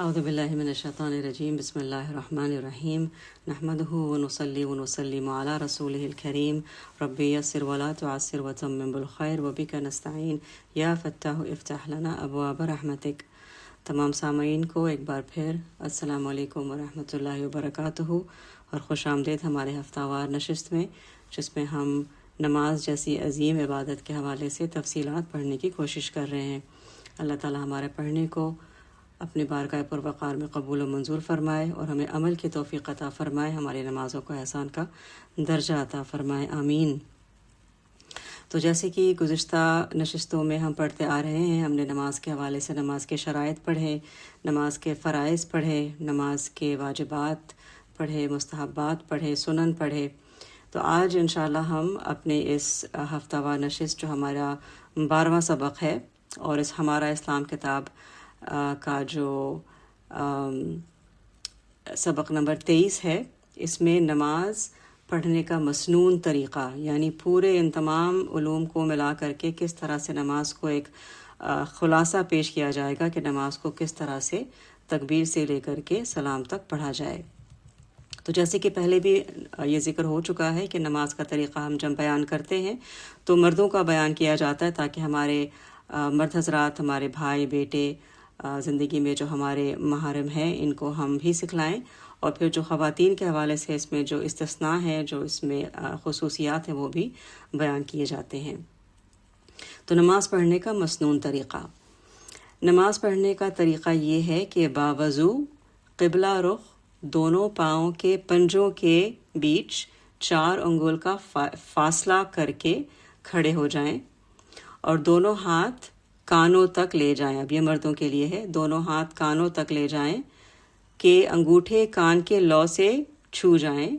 اعوذ باللہ من الشیطان الرجیم بسم اللہ الرحمن الرحیم نحمدہ ونصلی ونسلم علی رسولہ الکریم رب یسر ولا تعسر وتمم بالخیر وبک نستعین یا فتاح افتح لنا ابواب رحمتک۔ تمام سامعین کو ایک بار پھر السلام علیکم ورحمۃ اللہ وبرکاتہ اور خوش آمدید ہمارے ہفتہ وار نشست میں، جس میں ہم نماز جیسی عظیم عبادت کے حوالے سے تفصیلات پڑھنے کی کوشش کر رہے ہیں۔ اللہ تعالی ہمارے پڑھنے کو اپنے بارگاہ پروقار میں قبول و منظور فرمائے اور ہمیں عمل کی توفیق عطا فرمائے، ہماری نمازوں کو احسان کا درجہ عطا فرمائے، آمین۔ تو جیسے کہ گزشتہ نشستوں میں ہم پڑھتے آ رہے ہیں، ہم نے نماز کے حوالے سے نماز کے شرائط پڑھے، نماز کے فرائض پڑھے، نماز کے واجبات پڑھے، مستحبات پڑھے، سنن پڑھے۔ تو آج انشاءاللہ ہم اپنے اس ہفتہ وار نشست جو ہمارا 12واں سبق ہے اور اس ہمارا اسلام کتاب کا جو سبق نمبر 23 ہے، اس میں نماز پڑھنے کا مسنون طریقہ، یعنی پورے ان تمام علوم کو ملا کر کے کس طرح سے نماز کو ایک خلاصہ پیش کیا جائے گا کہ نماز کو کس طرح سے تکبیر سے لے کر کے سلام تک پڑھا جائے۔ تو جیسے کہ پہلے بھی یہ ذکر ہو چکا ہے کہ نماز کا طریقہ ہم جب بیان کرتے ہیں تو مردوں کا بیان کیا جاتا ہے تاکہ ہمارے مرد حضرات، ہمارے بھائی بیٹے زندگی میں جو ہمارے محارم ہیں ان کو ہم بھی سکھلائیں، اور پھر جو خواتین کے حوالے سے اس میں جو استثناء ہے، جو اس میں خصوصیات ہیں، وہ بھی بیان کیے جاتے ہیں۔ تو نماز پڑھنے کا مسنون طریقہ، نماز پڑھنے کا طریقہ یہ ہے کہ باوضو قبلہ رخ دونوں پاؤں کے پنجوں کے بیچ 4 انگل کا فاصلہ کر کے کھڑے ہو جائیں اور دونوں ہاتھ کانوں تک لے جائیں۔ اب یہ مردوں کے لیے ہے، دونوں ہاتھ کانوں تک لے جائیں کہ انگوٹھے کان کے لو سے چھو جائیں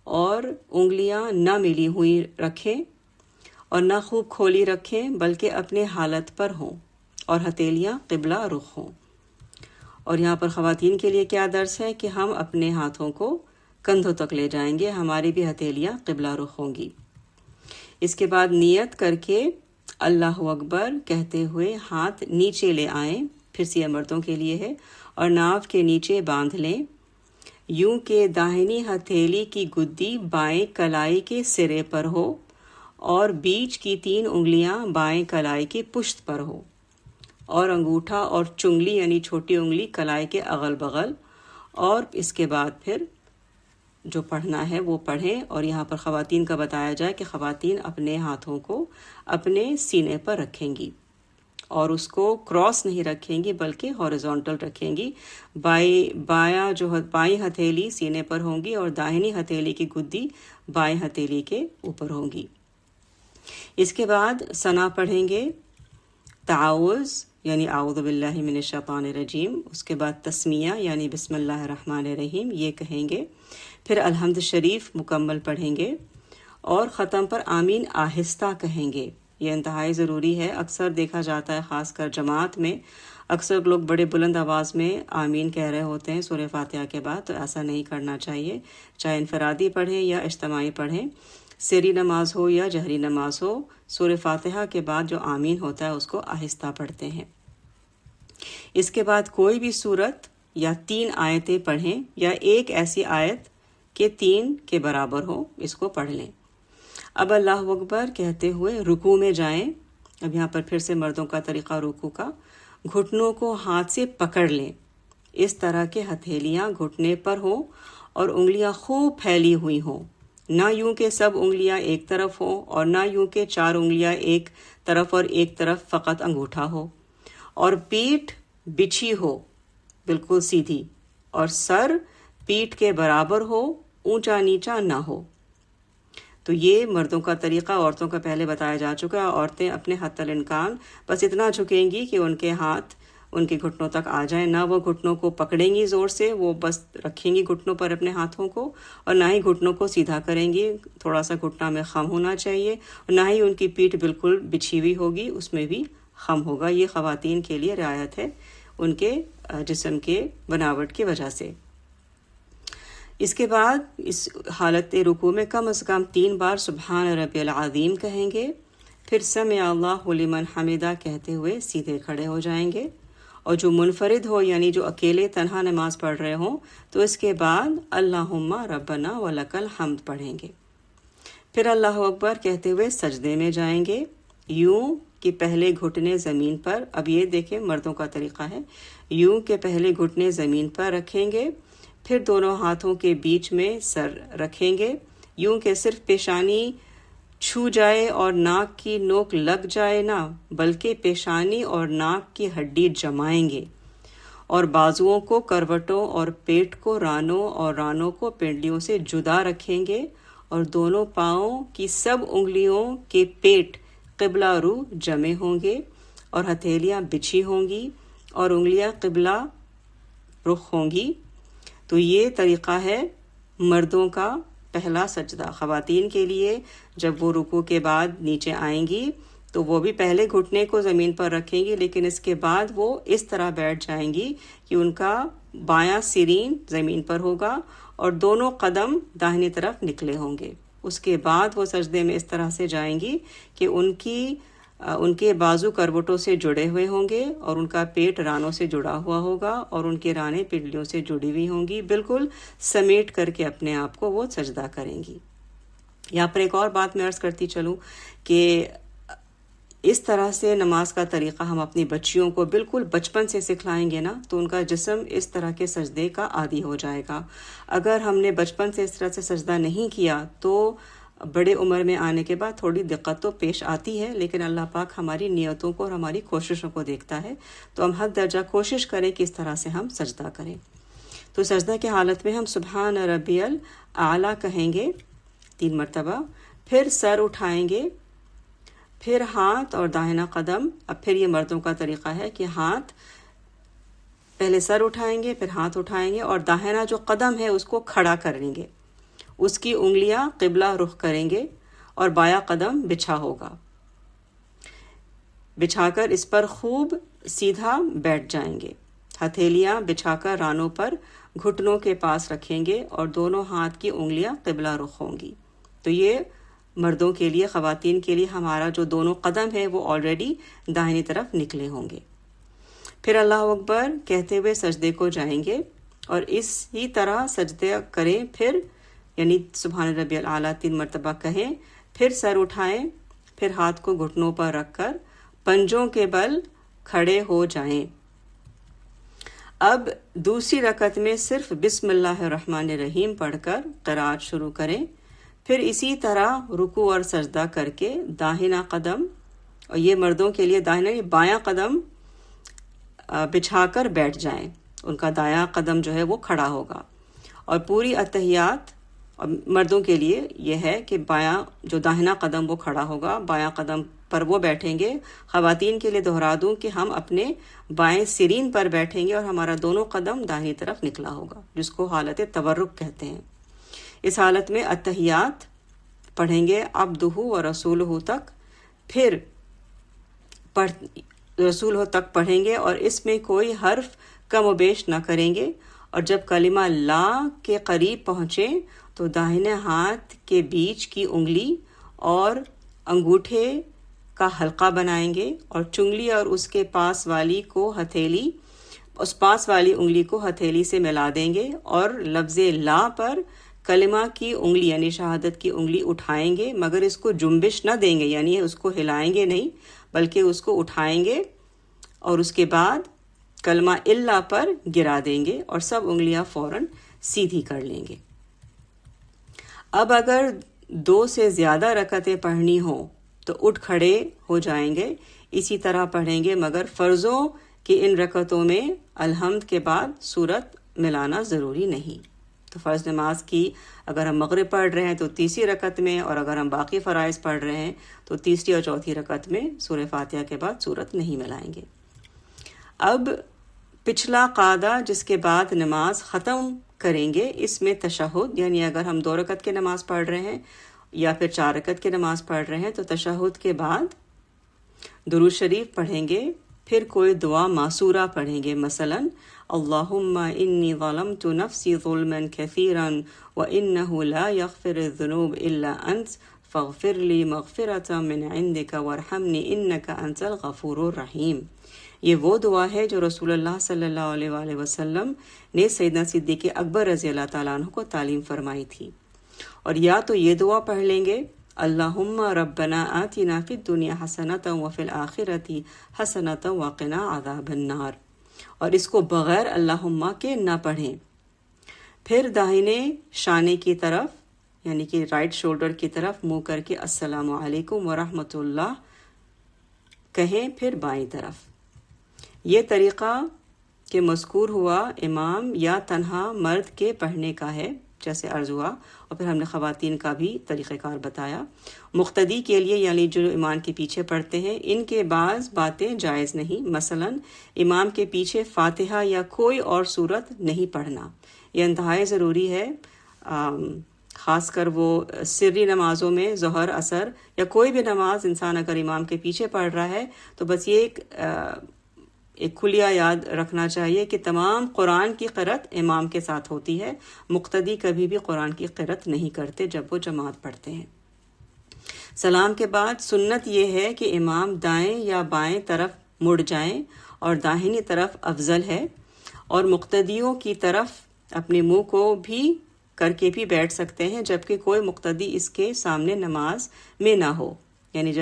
اور انگلیاں نہ ملی ہوئی رکھیں اور نہ خوب کھولی رکھیں بلکہ اپنے حالت پر ہوں اور ہتھیلیاں قبلہ رخ ہوں۔ اور یہاں پر خواتین کے لیے کیا درس ہے کہ ہم اپنے ہاتھوں کو کندھوں تک لے جائیں گے، ہماری بھی ہتھیلیاں قبلہ رخ ہوں گی۔ اس کے بعد نیت کر کے اللہ اکبر کہتے ہوئے ہاتھ نیچے لے آئیں، پھر سے یہ مردوں کے لیے ہے، اور ناف کے نیچے باندھ لیں یوں کہ داہنی ہتھیلی کی گدی بائیں کلائی کے سرے پر ہو اور بیچ کی 3 انگلیاں بائیں کلائی کی پشت پر ہو، اور انگوٹھا اور چنگلی یعنی چھوٹی انگلی کلائی کے اغل بغل، اور اس کے بعد پھر جو پڑھنا ہے وہ پڑھیں۔ اور یہاں پر خواتین کا بتایا جائے کہ خواتین اپنے ہاتھوں کو اپنے سینے پر رکھیں گی اور اس کو کراس نہیں رکھیں گی بلکہ ہاریزونٹل رکھیں گی۔ بائیں ہتھیلی سینے پر ہوں گی اور داہنی ہتھیلی کی گدی بائیں ہتھیلی کے اوپر ہوں گی۔ اس کے بعد ثنا پڑھیں گے، تعاوذ یعنی اعوذ باللہ من الشیطان الرجیم، اس کے بعد تسمیہ یعنی بسم اللہ الرحمن الرحیم یہ کہیں گے، پھر الحمد شریف مکمل پڑھیں گے اور ختم پر آمین آہستہ کہیں گے۔ یہ انتہائی ضروری ہے، اکثر دیکھا جاتا ہے خاص کر جماعت میں اکثر لوگ بڑے بلند آواز میں آمین کہہ رہے ہوتے ہیں سورہ فاتحہ کے بعد، تو ایسا نہیں کرنا چاہیے، چاہے انفرادی پڑھیں یا اجتماعی پڑھیں، سری نماز ہو یا جہری نماز ہو، سورہ فاتحہ کے بعد جو آمین ہوتا ہے اس کو آہستہ پڑھتے ہیں۔ اس کے بعد کوئی بھی سورت یا 3 آیتیں پڑھیں یا ایک ایسی آیت کہ 3 کے برابر ہو، اس کو پڑھ لیں۔ اب اللہ اکبر کہتے ہوئے رکوع میں جائیں۔ اب یہاں پر پھر سے مردوں کا طریقہ رکوع کا، گھٹنوں کو ہاتھ سے پکڑ لیں اس طرح کہ ہتھیلیاں گھٹنے پر ہوں اور انگلیاں خوب پھیلی ہوئی ہوں، نہ یوں کہ سب انگلیاں ایک طرف ہوں اور نہ یوں کہ 4 انگلیاں ایک طرف اور ایک طرف فقط انگوٹھا ہو، اور پیٹھ بچھی ہو بالکل سیدھی اور سر پیٹھ کے برابر ہو، اونچا نیچا نہ ہو۔ تو یہ مردوں کا طریقہ، عورتوں کا پہلے بتایا جا چکا ہے۔ عورتیں اپنے حتی الامکان بس اتنا جھکیں گی کہ ان کے ہاتھ ان کے گھٹنوں تک آ جائیں، نہ وہ گھٹنوں کو پکڑیں گی زور سے، وہ بس رکھیں گی گھٹنوں پر اپنے ہاتھوں کو، اور نہ ہی گھٹنوں کو سیدھا کریں گی، تھوڑا سا گھٹنا میں خم ہونا چاہیے، اور نہ ہی ان کی پیٹھ بالکل بچھی ہوئی ہوگی، اس میں بھی خم ہوگا۔ یہ خواتین کے لیے رعایت ہے ان کے جسم کے بناوٹ کی وجہ سے۔ اس کے بعد اس حالت رکوع میں کم از کم 3 بار سبحان ربی العظیم کہیں گے، پھر سمع اللہ لمن حمدہ کہتے ہوئے سیدھے کھڑے ہو جائیں گے اور جو منفرد ہو یعنی جو اکیلے تنہا نماز پڑھ رہے ہوں تو اس کے بعد اللہم ربنا ولک الحمد پڑھیں گے۔ پھر اللہ اکبر کہتے ہوئے سجدے میں جائیں گے، یوں کہ پہلے گھٹنے زمین پر، اب یہ دیکھیں مردوں کا طریقہ ہے، یوں کہ پہلے گھٹنے زمین پر رکھیں گے، پھر دونوں ہاتھوں کے بیچ میں سر رکھیں گے، یوں کہ صرف پیشانی چھو جائے اور ناک کی نوک لگ جائے نہ، بلکہ پیشانی اور ناک کی ہڈی جمائیں گے، اور بازوؤں کو کروٹوں اور پیٹ کو رانوں اور رانوں کو پنڈلیوں سے جدا رکھیں گے، اور دونوں پاؤں کی سب انگلیوں کے پیٹ قبلہ رو جمے ہوں گے، اور ہتھیلیاں بچھی ہوں گی اور انگلیاں قبلہ رخ ہوں گی۔ تو یہ طریقہ ہے مردوں کا پہلا سجدہ۔ خواتین کے لیے جب وہ رکوع کے بعد نیچے آئیں گی تو وہ بھی پہلے گھٹنے کو زمین پر رکھیں گی، لیکن اس کے بعد وہ اس طرح بیٹھ جائیں گی کہ ان کا بایاں سرین زمین پر ہوگا اور دونوں قدم داہنی طرف نکلے ہوں گے۔ اس کے بعد وہ سجدے میں اس طرح سے جائیں گی کہ ان کے بازو کروٹوں سے جڑے ہوئے ہوں گے اور ان کا پیٹ رانوں سے جڑا ہوا ہوگا اور ان کے رانیں پنڈلیوں سے جڑی ہوئی ہوں گی، بالکل سمیٹ کر کے اپنے آپ کو وہ سجدہ کریں گی۔ یہاں پر ایک اور بات میں عرض کرتی چلوں کہ اس طرح سے نماز کا طریقہ ہم اپنی بچیوں کو بالکل بچپن سے سکھلائیں گے نا تو ان کا جسم اس طرح کے سجدے کا عادی ہو جائے گا۔ اگر ہم نے بچپن سے اس طرح سے سجدہ نہیں کیا تو بڑے عمر میں آنے کے بعد تھوڑی دقت تو پیش آتی ہے، لیکن اللہ پاک ہماری نیتوں کو اور ہماری کوششوں کو دیکھتا ہے، تو ہم حد درجہ کوشش کریں کہ اس طرح سے ہم سجدہ کریں۔ تو سجدہ کی حالت میں ہم سبحان ربی الاعلیٰ کہیں گے 3 مرتبہ، پھر سر اٹھائیں گے، پھر ہاتھ اور داہنا قدم۔ اب پھر یہ مردوں کا طریقہ ہے کہ ہاتھ پہلے سر اٹھائیں گے، پھر ہاتھ اٹھائیں گے اور داہنا جو قدم ہے اس کو کھڑا کریں گے، اس کی انگلیاں قبلہ رخ کریں گے اور بایاں قدم بچھا ہوگا، بچھا کر اس پر خوب سیدھا بیٹھ جائیں گے، ہتھیلیاں بچھا کر رانوں پر گھٹنوں کے پاس رکھیں گے اور دونوں ہاتھ کی انگلیاں قبلہ رخ ہوں گی۔ تو یہ مردوں کے لیے، خواتین کے لیے ہمارا جو دونوں قدم ہے وہ آلریڈی داہنی طرف نکلے ہوں گے۔ پھر اللہ اکبر کہتے ہوئے سجدے کو جائیں گے اور اسی طرح سجدے کریں، پھر یعنی سبحان ربی الاعلیٰ 3 مرتبہ کہیں، پھر سر اٹھائیں، پھر ہاتھ کو گھٹنوں پر رکھ کر پنجوں کے بل کھڑے ہو جائیں۔ اب دوسری رکعت میں صرف بسم اللہ الرحمن الرحیم پڑھ کر قرأت شروع کریں، پھر اسی طرح رکوع اور سجدہ کر کے داہنا قدم، اور یہ مردوں کے لیے داہنا بایاں قدم بچھا کر بیٹھ جائیں، ان کا دایاں قدم جو ہے وہ کھڑا ہوگا، اور پوری اتحیات، اور مردوں کے لیے یہ ہے کہ بایاں جو داہنا قدم وہ کھڑا ہوگا، بایاں قدم پر وہ بیٹھیں گے۔ خواتین کے لیے دہرا دوں کہ ہم اپنے بائیں سرین پر بیٹھیں گے اور ہمارا دونوں قدم داہنی طرف نکلا ہوگا، جس کو حالت تورک کہتے ہیں۔ اس حالت میں اتحیات پڑھیں گے عبدہ و رسولہ تک، پھر رسولہ تک پڑھیں گے اور اس میں کوئی حرف کم و بیش نہ کریں گے، اور جب کلمہ لا کے قریب پہنچیں تو داہنے ہاتھ کے بیچ کی انگلی اور انگوٹھے کا حلقہ بنائیں گے اور چنگلی اور اس کے پاس والی انگلی کو ہتھیلی سے ملا دیں گے، اور لفظ لا پر کلمہ کی انگلی یعنی شہادت کی انگلی اٹھائیں گے، مگر اس کو جنبش نہ دیں گے، یعنی اس کو ہلائیں گے نہیں، بلکہ اس کو اٹھائیں گے اور اس کے بعد کلمہ الا پر گرا دیں گے اور سب انگلیاں فوراً سیدھی کر لیں گے۔ اب اگر 2 سے زیادہ رکعتیں پڑھنی ہوں تو اٹھ کھڑے ہو جائیں گے، اسی طرح پڑھیں گے، مگر فرضوں کی ان رکعتوں میں الحمد کے بعد سورت ملانا ضروری نہیں۔ تو فرض نماز کی اگر ہم مغرب پڑھ رہے ہیں تو 3ری رکعت میں، اور اگر ہم باقی فرائض پڑھ رہے ہیں تو 3ری اور 4تھی رکعت میں سورہ فاتحہ کے بعد سورت نہیں ملائیں گے۔ اب پچھلا قاعدہ جس کے بعد نماز ختم کریں گے، اس میں تشہد، یعنی اگر ہم 2 رکعت کی نماز پڑھ رہے ہیں یا پھر 4 رکعت کی نماز پڑھ رہے ہیں تو تشہد کے بعد درود شریف پڑھیں گے، پھر کوئی دعا معصورہ پڑھیں گے، مثلا اللہم انی ظلمت نفسی ظلما کثیرا وانہ لا یغفر الذنوب الا انت فاغفر لی مغفرۃ من عندک وارحمنی انک انت الغفور الرحیم۔ یہ وہ دعا ہے جو رسول اللہ صلی اللہ علیہ وآلہ وسلم نے سیدنا صدیق اکبر رضی اللہ تعالیٰ عنہ کو تعلیم فرمائی تھی۔ اور یا تو یہ دعا پڑھ لیں گے، اللہم ربنا آتنا فی الدنیا حسنۃ وفی الآخرۃ حسنۃ وقنا عذاب النار، اور اس کو بغیر اللہم کے نہ پڑھیں۔ پھر داہنے شانے کی طرف یعنی کہ رائٹ شولڈر کی طرف منہ کر کے السلام علیکم ورحمۃ اللہ کہیں، پھر بائیں طرف۔ یہ طریقہ کہ مذکور ہوا امام یا تنہا مرد کے پڑھنے کا ہے جیسے عرض ہوا، اور پھر ہم نے خواتین کا بھی طریقہ کار بتایا۔ مقتدی کے لیے یعنی جو امام کے پیچھے پڑھتے ہیں، ان کے بعض باتیں جائز نہیں، مثلا امام کے پیچھے فاتحہ یا کوئی اور صورت نہیں پڑھنا، یہ انتہائی ضروری ہے، خاص کر وہ سری نمازوں میں ظہر، عصر یا کوئی بھی نماز انسان اگر امام کے پیچھے پڑھ رہا ہے تو بس یہ ایک کھلیا یاد رکھنا چاہیے کہ تمام قرآن کی قرأت امام کے ساتھ ہوتی ہے، مقتدی کبھی بھی قرآن کی قرأت نہیں کرتے جب وہ جماعت پڑھتے ہیں۔ سلام کے بعد سنت یہ ہے کہ امام دائیں یا بائیں طرف مڑ جائیں، اور داہنی طرف افضل ہے، اور مقتدیوں کی طرف اپنے منہ کو بھی کر کے بھی بیٹھ سکتے ہیں، جبکہ کوئی مقتدی اس کے سامنے نماز میں نہ ہو۔ یعنی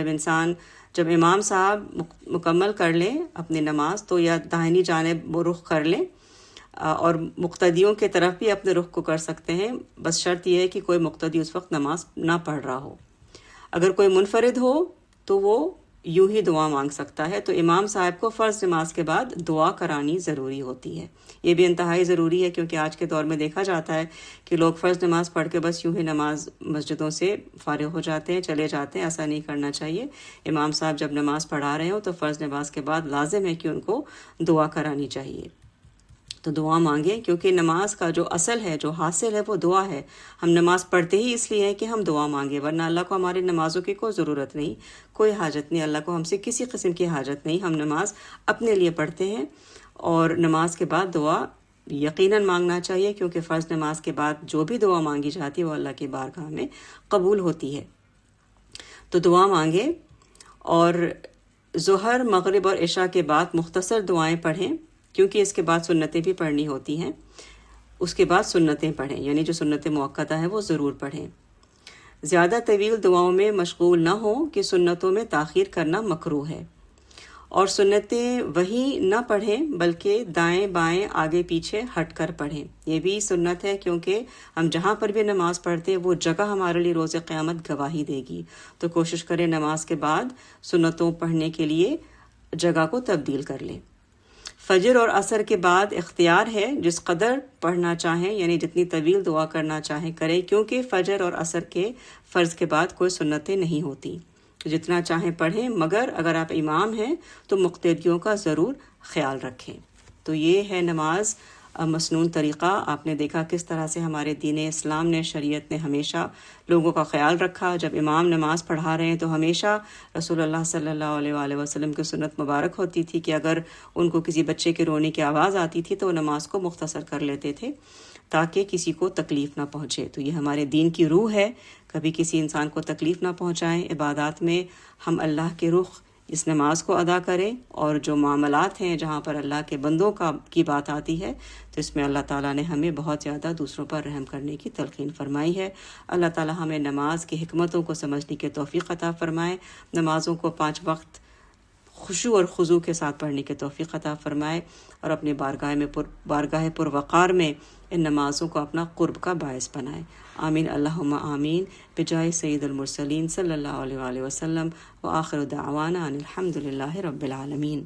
جب امام صاحب مکمل کر لیں اپنی نماز تو یا داہنی جانب وہ رخ کر لیں، اور مقتدیوں کے طرف بھی اپنے رخ کو کر سکتے ہیں، بس شرط یہ ہے کہ کوئی مقتدی اس وقت نماز نہ پڑھ رہا ہو۔ اگر کوئی منفرد ہو تو وہ یوں ہی دعا مانگ سکتا ہے، تو امام صاحب کو فرض نماز کے بعد دعا کرانی ضروری ہوتی ہے۔ یہ بھی انتہائی ضروری ہے کیونکہ آج کے دور میں دیکھا جاتا ہے کہ لوگ فرض نماز پڑھ کے بس یوں ہی نماز مسجدوں سے فارغ ہو جاتے ہیں، چلے جاتے ہیں۔ ایسا نہیں کرنا چاہیے۔ امام صاحب جب نماز پڑھا رہے ہوں تو فرض نماز کے بعد لازم ہے کہ ان کو دعا کرانی چاہیے، تو دعا مانگیں، کیونکہ نماز کا جو اصل ہے، جو حاصل ہے، وہ دعا ہے۔ ہم نماز پڑھتے ہی اس لیے ہے کہ ہم دعا مانگیں، ورنہ اللہ کو ہماری نمازوں کی کوئی ضرورت نہیں، کوئی حاجت نہیں، اللہ کو ہم سے کسی قسم کی حاجت نہیں۔ ہم نماز اپنے لیے پڑھتے ہیں، اور نماز کے بعد دعا یقیناً مانگنا چاہیے، کیونکہ فرض نماز کے بعد جو بھی دعا مانگی جاتی ہے وہ اللہ کی بارگاہ میں قبول ہوتی ہے۔ تو دعا مانگیں، اور ظہر، مغرب اور عشاء کے بعد مختصر دعائیں پڑھیں، کیونکہ اس کے بعد سنتیں بھی پڑھنی ہوتی ہیں۔ اس کے بعد سنتیں پڑھیں، یعنی جو سنت موقتہ ہیں وہ ضرور پڑھیں۔ زیادہ طویل دعاؤں میں مشغول نہ ہوں کہ سنتوں میں تاخیر کرنا مکروہ ہے، اور سنتیں وہی نہ پڑھیں بلکہ دائیں بائیں آگے پیچھے ہٹ کر پڑھیں۔ یہ بھی سنت ہے، کیونکہ ہم جہاں پر بھی نماز پڑھتے ہیں وہ جگہ ہمارے لیے روز قیامت گواہی دے گی، تو کوشش کریں نماز کے بعد سنتوں پڑھنے کے لیے جگہ کو تبدیل کر لیں۔ فجر اور عصر کے بعد اختیار ہے، جس قدر پڑھنا چاہیں یعنی جتنی طویل دعا کرنا چاہیں کریں، کیونکہ فجر اور عصر کے فرض کے بعد کوئی سنتیں نہیں ہوتی، تو جتنا چاہیں پڑھیں، مگر اگر آپ امام ہیں تو مقتدیوں کا ضرور خیال رکھیں۔ تو یہ ہے نماز مسنون طریقہ۔ آپ نے دیکھا کس طرح سے ہمارے دین اسلام نے، شریعت نے ہمیشہ لوگوں کا خیال رکھا۔ جب امام نماز پڑھا رہے ہیں تو ہمیشہ رسول اللہ صلی اللہ علیہ وآلہ وسلم کی سنت مبارک ہوتی تھی کہ اگر ان کو کسی بچے کے رونے کی آواز آتی تھی تو وہ نماز کو مختصر کر لیتے تھے تاکہ کسی کو تکلیف نہ پہنچے۔ تو یہ ہمارے دین کی روح ہے، کبھی کسی انسان کو تکلیف نہ پہنچائیں۔ عبادات میں ہم اللہ کے رخ اس نماز کو ادا کریں، اور جو معاملات ہیں جہاں پر اللہ کے بندوں کی بات آتی ہے تو اس میں اللہ تعالیٰ نے ہمیں بہت زیادہ دوسروں پر رحم کرنے کی تلقین فرمائی ہے۔ اللہ تعالیٰ ہمیں نماز کی حکمتوں کو سمجھنے کی توفیق عطا فرمائے، نمازوں کو 5 وقت خشوع اور خضوع کے ساتھ پڑھنے کی توفیق عطا فرمائے، اور اپنے بارگاہ پروقار میں ان نمازوں کو اپنا قرب کا باعث بنائے۔ آمین اللہم آمین، بجائے سید المرسلین صلی اللہ علیہ وآلہ وسلم، وآخر دعوانا ان الحمد للہ رب العالمین۔